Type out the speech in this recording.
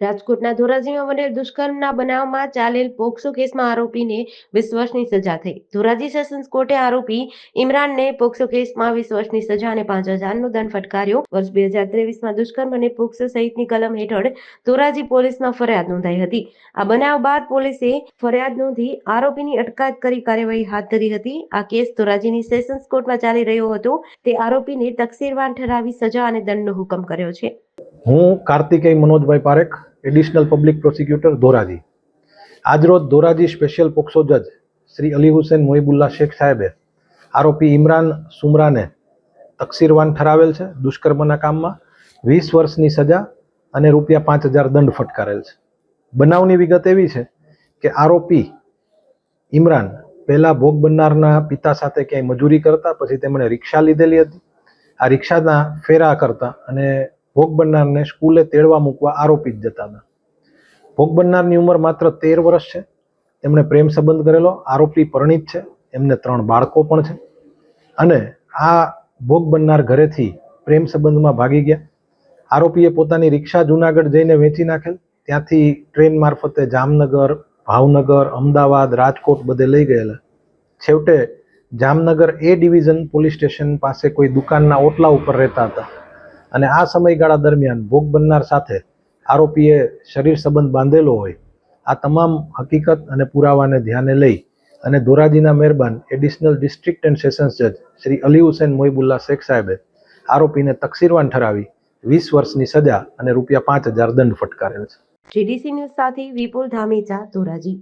રાજકોટના ધોરાજીમાં બનેલ દુષ્કર્મના બનાવમાં ચાલેલ પોક્સો કેસમાં આરોપીને 20 વર્ષની સજા થઈ। ધોરાજી સેશન્સ કોર્ટે આરોપી ઇમરાનને પોક્સો કેસમાં 20 વર્ષની સજા અને 5,000નો દંડ ફટકાર્યો। વર્ષ 2023માં દુષ્કર્મ અને પોક્સો સહિતની કલમ હેઠળ ધોરાજી પોલીસમાં ફરિયાદ નોંધાઈ હતી। આ બનાવ બાદ પોલીસે ફરિયાદ નોંધી આરોપીની અટકાયત કરી કાર્યવાહી હાથ ધરી હતી। આ કેસ ધોરાજીની સેશન્સ કોર્ટમાં ચાલી રહ્યો હતો તે આરોપીને તકસીરવાન ઠરાવી સજા અને દંડનો હુકમ કર્યો છે। હું Kartikeya Manojbhai Parekh, additional public prosecutor Dhoraji. આજરોજ ધોરાજી સ્પેશિયલ પોક્સો જજ શ્રી અલી હુસૈન મોહિબુલ્લા શેખ સાહેબે આરોપી ઇમરાન સુમરાને તકસીરવાન ઠરાવેલ છે। દુષ્કર્મના કામમાં 20 વર્ષની સજા અને ₹5,000 દંડ ફટકારેલ છે। બનાવની વિગત એવી છે કે આરોપી ઇમરાન પહેલા ભોગ બનનારના પિતા સાથે ક્યાંય મજૂરી કરતા, પછી તેમણે રિક્ષા લીધેલી હતી। આ રિક્ષાના ફેરા કરતા અને ભોગ બનનારને સ્કૂલે તેડવા મૂકવા આરોપી જ જતા હતા। ભોગ બનનારની ઉંમર માત્ર 13 વર્ષ છે। તેમણે પ્રેમ સંબંધ કરેલો। આરોપી પરિણીત છે, એમને 3 બાળકો પણ છે અને આ ભોગ બનનાર ઘરેથી પ્રેમ સંબંધમાં ભાગી ગયા। આરોપીએ પોતાની રિક્ષા જુનાગઢ જઈને વેચી નાખેલ। ત્યાંથી ટ્રેન મારફતે જામનગર, ભાવનગર, અમદાવાદ, રાજકોટ બધે લઈ ગયેલા। છેવટે જામનગર એ ડિવિઝન પોલીસ સ્ટેશન પાસે કોઈ દુકાનના ઓટલા ઉપર રહેતા હતા અને આ સમયગાળા દરમિયાન ભોગ બનનાર સાથે આરોપીએ શરીર સંબંધ બાંધેલો હોય। આ તમામ હકીકત અને પુરાવાને ધ્યાને લઈ અને ધોરાજીના મહેરબાન એડિશનલ ડિસ્ટ્રિક્ટ એન્ડ સેશન્સ જજ શ્રી અલી હુસૈન મોહિબુલ્લા શેખ સાહેબે આરોપીને તકસીરવાન ઠરાવી 20 વર્ષની સજા અને ₹5,000 દંડ ફટકારેલ છે। GDC ન્યૂઝ સાથે વિપુલ ધામેચા, ધોરાજી।